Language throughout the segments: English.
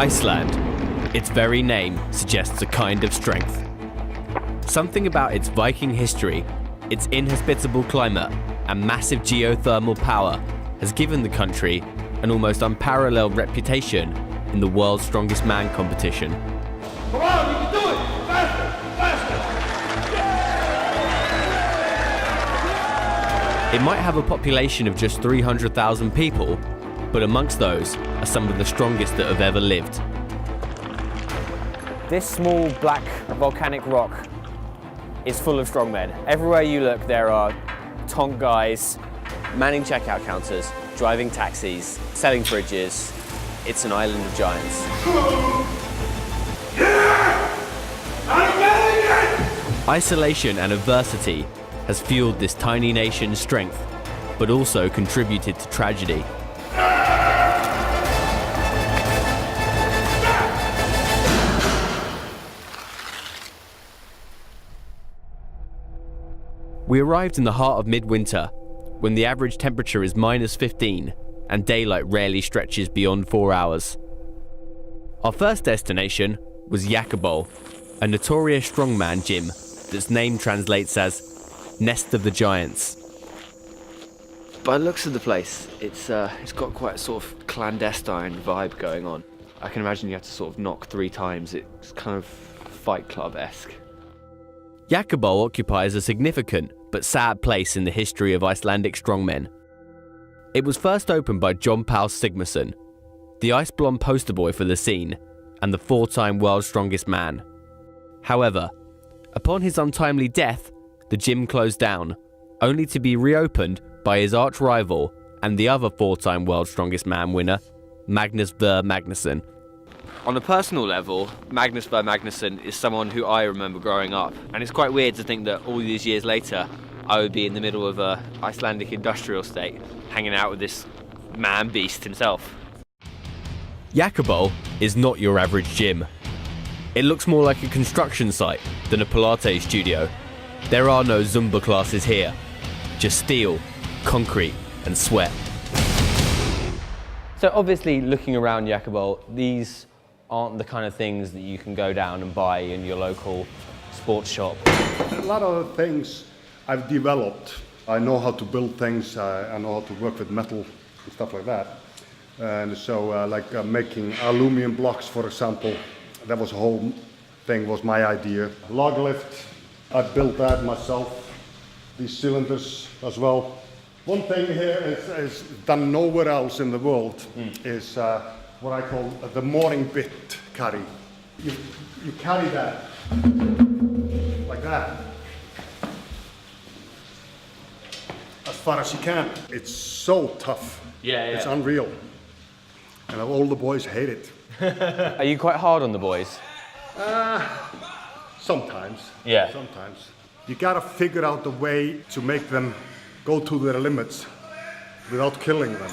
Iceland. Its very name suggests a kind of strength. Something about its Viking history, its inhospitable climate, and massive geothermal power has given the country an almost unparalleled reputation in the world's strongest man competition. Come on, you can do it! Faster! Faster! It might have a population of just 300,000 people, but amongst those are some of the strongest that have ever lived. This small black volcanic rock is full of strongmen. Everywhere you look, there are tonk guys manning checkout counters, driving taxis, selling fridges. It's an island of giants. Isolation and adversity has fueled this tiny nation's strength, but also contributed to tragedy. We arrived in the heart of midwinter, when the average temperature is -15 and daylight rarely stretches beyond 4 hours. Our first destination was Jakobol, a notorious strongman gym that's name translates as Nest of the Giants. By the looks of the place, it's got quite a sort of clandestine vibe going on. I can imagine you have to sort of knock 3 times. It's kind of Fight Club-esque. Jakobol occupies a significant but sad place in the history of Icelandic strongmen. It was first opened by John Paul Sigmarsson, the ice blonde poster boy for the scene and the 4-time world's strongest man. However, upon his untimely death, the gym closed down, only to be reopened by his arch-rival and the other 4-time world's strongest man winner, Magnus Ver Magnusson. On a personal level, Magnus Ver Magnusson is someone who I remember growing up, and it's quite weird to think that all these years later I would be in the middle of a Icelandic industrial state, hanging out with this man-beast himself. Jakobol is not your average gym. It looks more like a construction site than a Pilates studio. There are no Zumba classes here, just steel, concrete and sweat. So obviously, looking around Jakobol, these aren't the kind of things that you can go down and buy in your local sports shop. A lot of the things I've developed. I know how to build things, I know how to work with metal and stuff like that. And so making aluminum blocks, for example, that was a whole thing, was my idea. Log lift, I built that myself. These cylinders as well. One thing here is done nowhere else in the world is what I call the mooring bit carry. You carry that like that as far as you can. It's so tough. Yeah. It's unreal. And all the boys hate it. Are you quite hard on the boys? Sometimes. Yeah. Sometimes. You gotta figure out the way to make them go to their limits without killing them.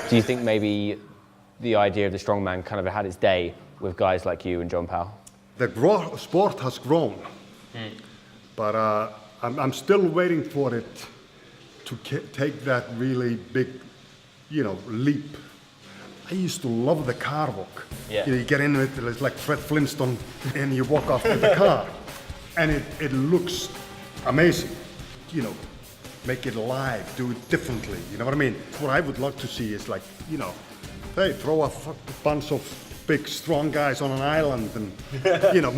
Do you think maybe the idea of the strongman kind of had its day with guys like you and John Powell? The sport has grown, but I'm still waiting for it to take that really big, leap. I used to love the car walk. Yeah. You get in it, it's like Fred Flintstone, and you walk off with the car, and it looks amazing. Make it live, do it differently. You know what I mean? What I would love to see is hey, throw a bunch of big, strong guys on an island and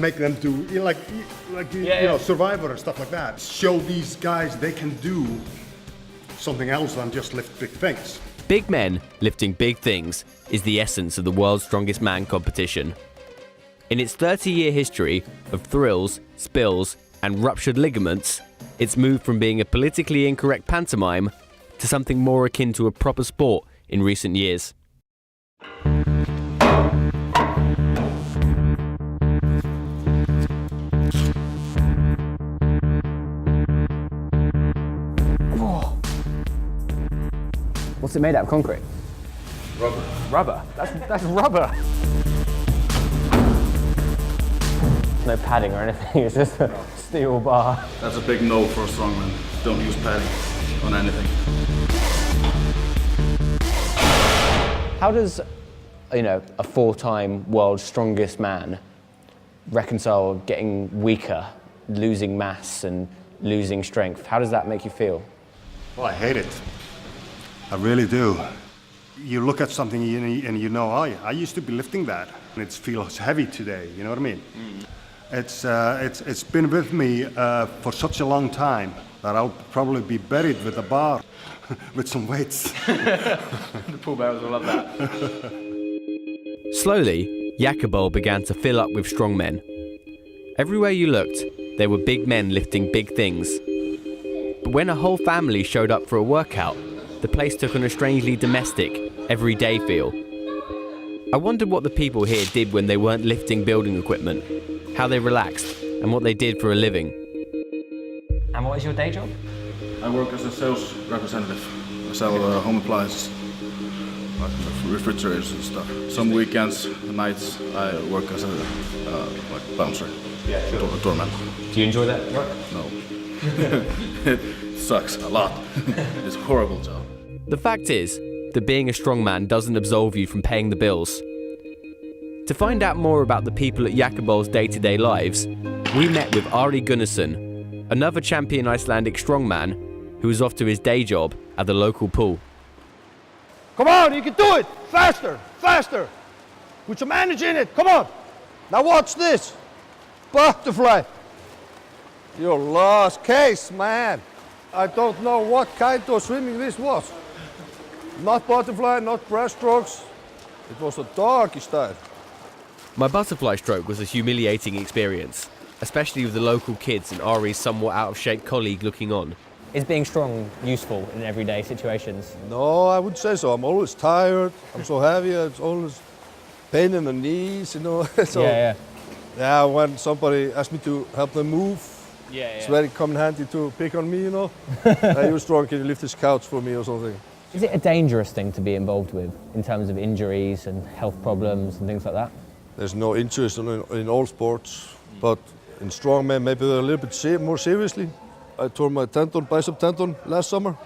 make them do Survivor and stuff like that. Show these guys they can do something else than just lift big things. Big men lifting big things is the essence of the world's strongest man competition. In its 30-year history of thrills, spills, and ruptured ligaments, it's moved from being a politically incorrect pantomime to something more akin to a proper sport in recent years. What's it made out of? Concrete? Rubber. Rubber? That's rubber! No padding or anything, it's just a steel bar. That's a big no for a strongman. Don't use padding on anything. How does, a four-time world's strongest man reconcile getting weaker, losing mass and losing strength? How does that make you feel? Well, I hate it. I really do. You look at something and you know, oh, I used to be lifting that, and it feels heavy today. You know what I mean? It's been with me for such a long time that I'll probably be buried with a bar with some weights. The pallbearers will love that. Slowly, Jakobol began to fill up with strong men. Everywhere you looked, there were big men lifting big things. But when a whole family showed up for a workout, the place took on a strangely domestic, everyday feel. I wondered what the people here did when they weren't lifting building equipment, how they relaxed, and what they did for a living. And what is your day job? I work as a sales representative. I sell home appliances, like refrigerators and stuff. Some weekends, nights, I work as a bouncer, doorman. Do you enjoy that work? No. It sucks a lot. It's a horrible job. The fact is that being a strongman doesn't absolve you from paying the bills. To find out more about the people at Jakobol's day-to-day lives, we met with Ari Gunnarsson, another champion Icelandic strongman who was off to his day job at the local pool. Come on, you can do it! Faster, faster! Put some energy in it, come on! Now watch this! Butterfly! Your last case, man! I don't know what kind of swimming this was. Not butterfly, not breaststrokes. It was a doggy style. My butterfly stroke was a humiliating experience, especially with the local kids and Ari's somewhat out-of-shape colleague looking on. Is being strong useful in everyday situations? No, I wouldn't say so. I'm always tired. I'm so heavy. It's always pain in the knees, So, yeah, when somebody asks me to help them move, it's very common handy to pick on me, Hey, you're strong, can you lift this couch for me or something? Is it a dangerous thing to be involved with in terms of injuries and health problems and things like that? There's no interest in all sports, but in strongman maybe they're a little bit more seriously. I tore my bicep tendon last summer.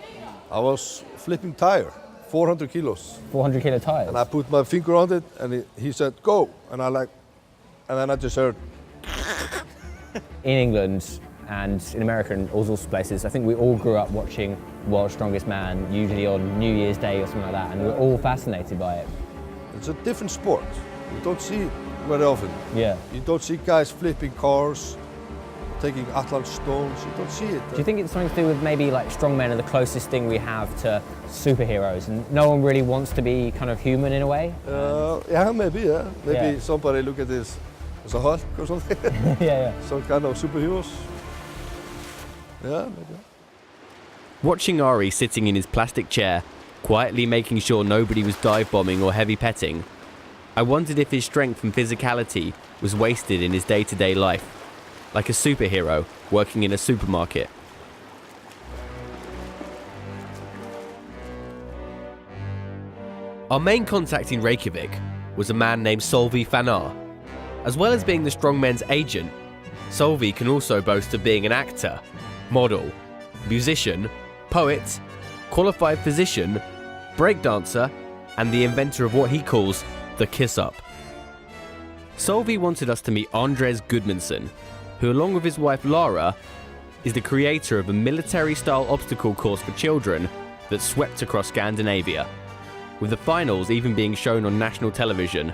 I was flipping tire, 400 kilos. 400 kilo tires? And I put my finger on it and he said, go. And then I just heard. In England and in America and all sorts of places, I think we all grew up watching World's Strongest Man, usually on New Year's Day or something like that, and we're all fascinated by it. It's a different sport. You don't see it very often. Yeah. You don't see guys flipping cars, taking Atlant stones. You don't see it. Do you think it's something to do with maybe like strongmen are the closest thing we have to superheroes, and no one really wants to be kind of human in a way? Yeah, maybe. Yeah. Maybe somebody look at this as a Hulk or something. Yeah. Some kind of superheroes. Yeah, maybe. Watching Ari sitting in his plastic chair, quietly making sure nobody was dive bombing or heavy petting, I wondered if his strength and physicality was wasted in his day-to-day life, like a superhero working in a supermarket. Our main contact in Reykjavik was a man named Solvi Fanar. As well as being the strongmen's agent, Solvi can also boast of being an actor, model, musician, poet, qualified physician, breakdancer, and the inventor of what he calls the kiss-up. Solvi wanted us to meet Andres Gudmundsson, who along with his wife Lara, is the creator of a military-style obstacle course for children that swept across Scandinavia, with the finals even being shown on national television.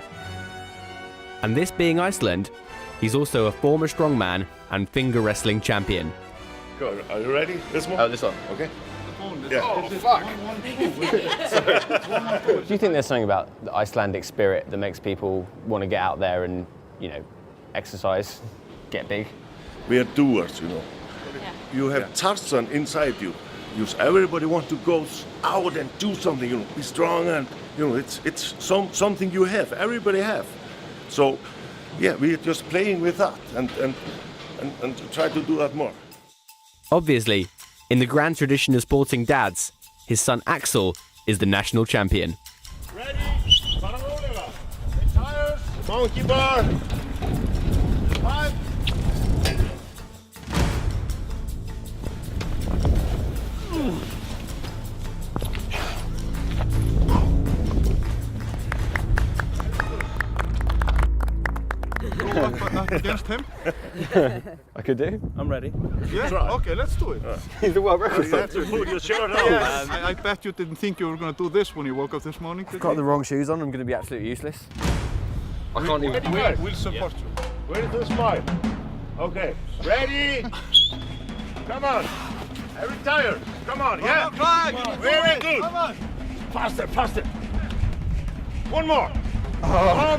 And this being Iceland, he's also a former strongman and finger wrestling champion. Good. Are you ready? This one? Oh, this one. Okay. Yeah. Oh, fuck! Do you think there's something about the Icelandic spirit that makes people want to get out there and, exercise, get big? We are doers, You have Tarzan inside you. Everybody wants to go out and do something, be strong, and it's something you have. Everybody have. So, yeah, we're just playing with that and try to do that more. Obviously, in the grand tradition of sporting dads, his son Axel is the national champion. Ready? Tires, monkey bar. 5. against him? I could do. I'm ready. Yeah? Try. Okay, let's do it. He's the world record. You have to put your shirt on. Yes. I bet you didn't think you were going to do this when you woke up this morning. I've got the wrong shoes on, I'm going to be absolutely useless. I can't even. We'll support you. Ready to smile. Okay. Ready? Come on. Every tired. Come on. Yeah. Very good. Come on. Faster, faster. One more.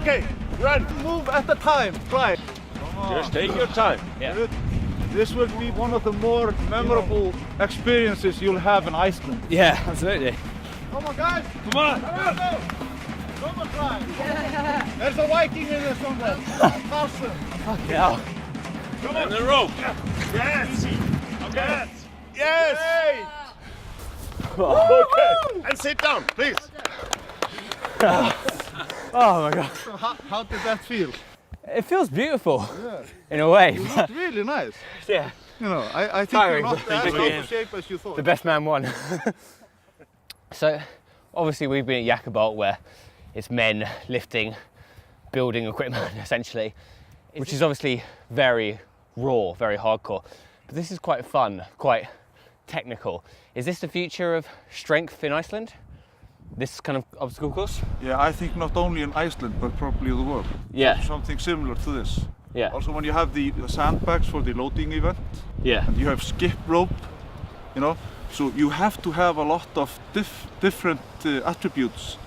Okay. Run. Move at the time. Try. Just take your time. Yeah. This will be one of the more memorable experiences you'll have in Iceland. Yeah, absolutely. Come on, guys. Come on. Come on. Come on, try. There's a Viking in there somewhere. Carson. Yeah. Come on. The rope. Yes. Okay. Yes. Okay. And sit down, please. Oh my god. So how did that feel? It feels beautiful. In a way. You looked really nice. Yeah. You know, I think Tiring, you're not but as thank out you. of shape as you thought. The best man won. So, obviously we've been at Jakobalt where it's men lifting, building equipment essentially, which is obviously very raw, very hardcore. But this is quite fun, quite technical. Is this the future of strength in Iceland? This kind of obstacle course? Yeah, I think not only in Iceland, but probably the world. Yeah. Something similar to this. Yeah. Also, when you have the sandbags for the loading event, Yeah. and you have skip rope, you know, so you have to have a lot of different attributes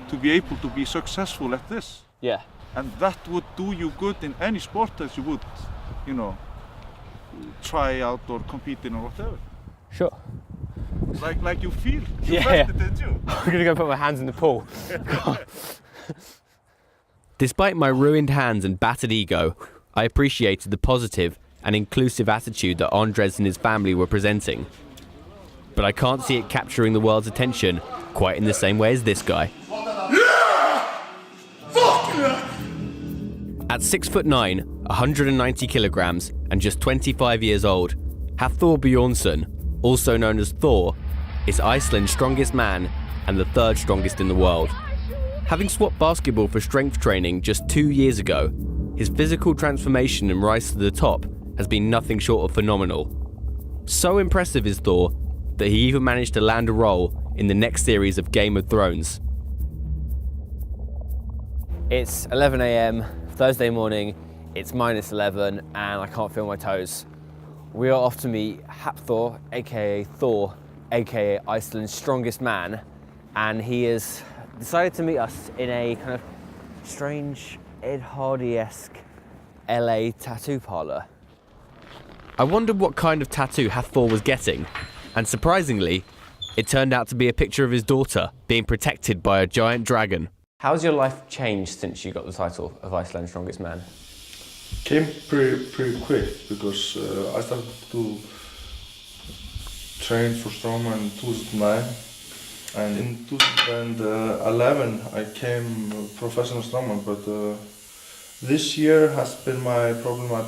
to be able to be successful at this. Yeah. And that would do you good in any sport that you would, you know, try out or compete in or whatever. Sure. Like you feel. You Yeah. felt it, didn't you? I'm gonna go put my hands in the pool. Despite my ruined hands and battered ego, I appreciated the positive and inclusive attitude that Andres and his family were presenting. But I can't see it capturing the world's attention quite in the same way as this guy. At 6'9", 190 kilograms, and just 25 years old, Hafþór Bjornsson, also known as Thor, is Iceland's strongest man and the third strongest in the world. Having swapped basketball for strength training just 2 years ago, his physical transformation and rise to the top has been nothing short of phenomenal. So impressive is Thor that he even managed to land a role in the next series of Game of Thrones. It's 11 AM, Thursday morning, it's -11 and I can't feel my toes. We are off to meet Hafþór, aka Thor, aka Iceland's strongest man, and he has decided to meet us in a kind of strange Ed Hardy-esque LA tattoo parlour. I wondered what kind of tattoo Hafþór was getting, and surprisingly, it turned out to be a picture of his daughter being protected by a giant dragon. How's your life changed since you got the title of Iceland's strongest man? Came pretty quick because I started to train for strongman in 2009, and in 2011 I came professional strongman. But this year has been my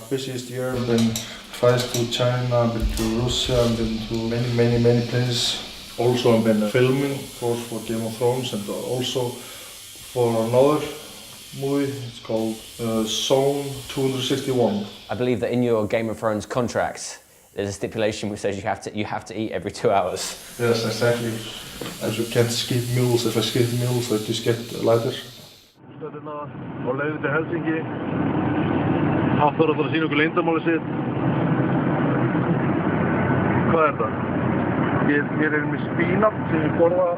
busiest year. I've been flights to China, I've been to Russia, I've been to many places. Also I've been filming for Game of Thrones and also for another movie. It's called Zone 261. I believe that in your Game of Thrones contract, there's a stipulation which says you have to eat every 2 hours. Yes, exactly. As you can't skip meals. If I skip meals, I just get lighter. Stöðuna á leiðinni til Helsingi. Hafþór að sína okkur leyndarmálið sitt. Hvað er það? Hér erum við spínat sem við borða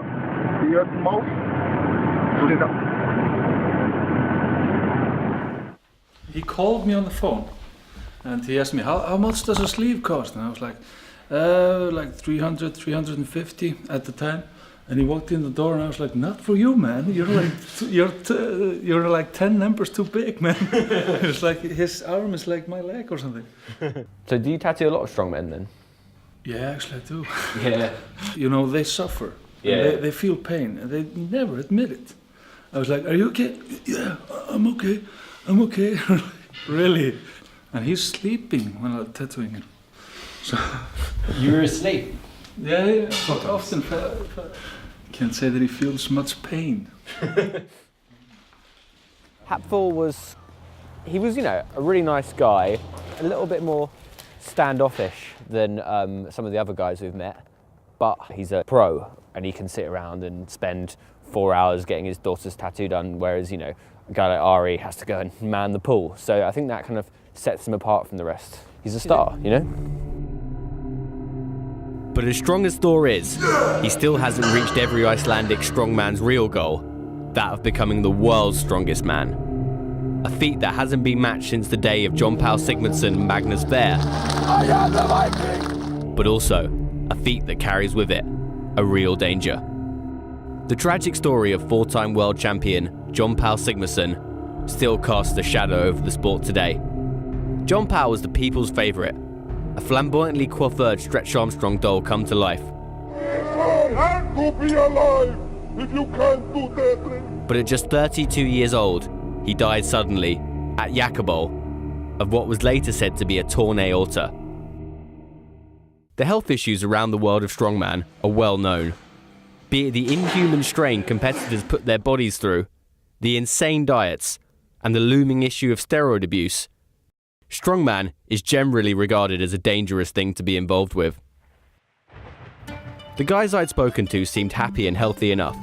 í öll mál. He called me on the phone and he asked me, how much does a sleeve cost? And I was like 300, 350 at the time. And he walked in the door and I was like, not for you, man. You're like 10 numbers too big, man. It's like his arm is like my leg or something. So do you tattoo a lot of strong men then? Yeah, actually I do. Yeah. You know, they suffer. Yeah. They feel pain and they never admit it. I was like, are you okay? Yeah, I'm okay. I'm okay. Really? And he's sleeping when I'm tattooing him. So You were asleep? yeah, often can't say that he feels much pain. Hafþór was He was, a really nice guy, a little bit more standoffish than some of the other guys we've met, but he's a pro and he can sit around and spend 4 hours getting his daughter's tattoo done, whereas, a guy like Ari has to go and man the pool. So I think that kind of sets him apart from the rest. He's a star, But as strong as Thor is, he still hasn't reached every Icelandic strongman's real goal, that of becoming the world's strongest man. A feat that hasn't been matched since the day of John Paul Sigmundsson and Magnus Ver. I am the Viking! But also, a feat that carries with it a real danger. The tragic story of four-time world champion John Paul Sigmundsson still casts a shadow over the sport today. John Paul was the people's favourite, a flamboyantly coiffured Stretch Armstrong doll come to life. And to be alive if you can't do that. But at just 32 years old, he died suddenly at Jakobol of what was later said to be a torn aorta. The health issues around the world of strongman are well known. Be it the inhuman strain competitors put their bodies through, the insane diets, and the looming issue of steroid abuse, strongman is generally regarded as a dangerous thing to be involved with. The guys I'd spoken to seemed happy and healthy enough,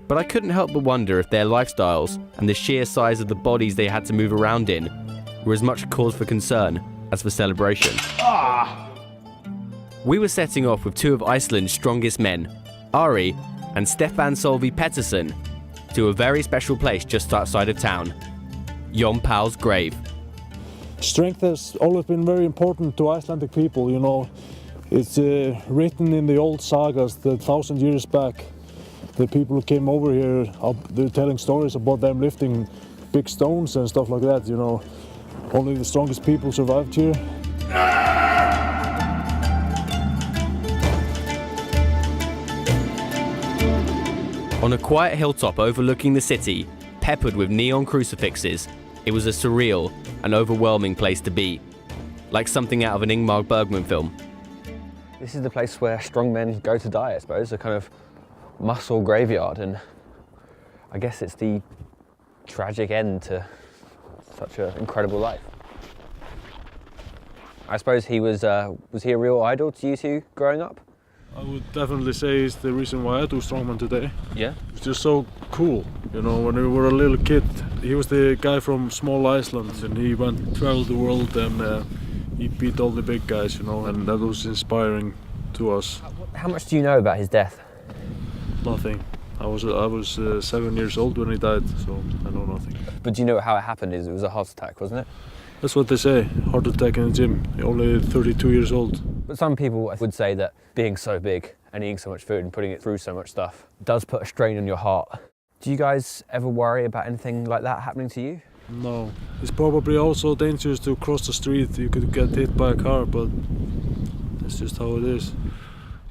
but I couldn't help but wonder if their lifestyles and the sheer size of the bodies they had to move around in were as much a cause for concern as for celebration. We were setting off with two of Iceland's strongest men, Ari and Stefán Solvi Pettersson, to a very special place just outside of town, John Paul's grave. Strength has always been very important to Icelandic people, It's written in the old sagas that 1,000 years back, the people who came over here, they're telling stories about them lifting big stones and stuff like that, Only the strongest people survived here. On a quiet hilltop overlooking the city, peppered with neon crucifixes, it was a surreal and overwhelming place to be, like something out of an Ingmar Bergman film. This is the place where strong men go to die, I suppose, a kind of muscle graveyard, and I guess it's the tragic end to such an incredible life. I suppose he was he a real idol to you two growing up? I would definitely say he's the reason why I do strongman today. Yeah? It's just so cool, when we were a little kid. He was the guy from small Iceland, and he traveled the world, and he beat all the big guys, and that was inspiring to us. How much do you know about his death? Nothing. I was 7 years old when he died, so I know nothing. But do you know how it happened? It was a heart attack, wasn't it? That's what they say, heart attack in the gym, only 32 years old. But some people would say that being so big and eating so much food and putting it through so much stuff does put a strain on your heart. Do you guys ever worry about anything like that happening to you? No. It's probably also dangerous to cross the street. You could get hit by a car, but that's just how it is.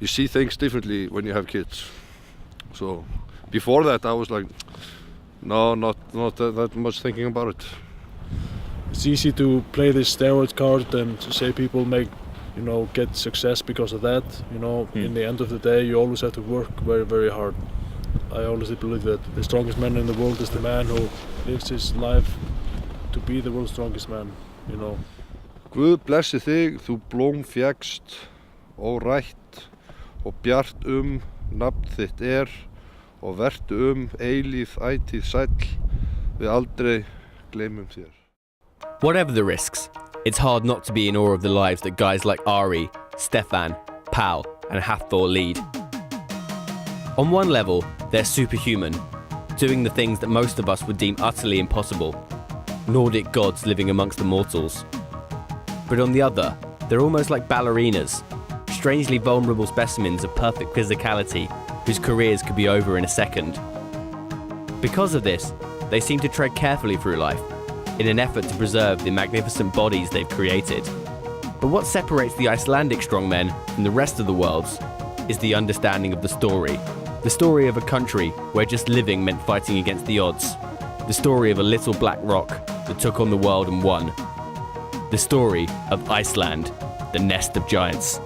You see things differently when you have kids. So before that I was like, no, not that much thinking about it. It's easy to play this steroid card and to say people get success because of that. In the end of the day, you always have to work very, very hard. I honestly believe that the strongest man in the world is the man who lives his life to be the world's strongest man, Guð blessi þig, þú blóm fékkst, órætt, og bjart nafn þitt og vertu eilíf ætíð sæll, við aldrei gleymum þér. Whatever the risks, it's hard not to be in awe of the lives that guys like Ari, Stefán, Paul and Hafþór lead. On one level, they're superhuman, doing the things that most of us would deem utterly impossible. Nordic gods living amongst the mortals. But on the other, they're almost like ballerinas, strangely vulnerable specimens of perfect physicality whose careers could be over in a second. Because of this, they seem to tread carefully through life, in an effort to preserve the magnificent bodies they've created. But what separates the Icelandic strongmen from the rest of the world's is the understanding of the story of a country where just living meant fighting against the odds, the story of a little black rock that took on the world and won, the story of Iceland, the nest of giants.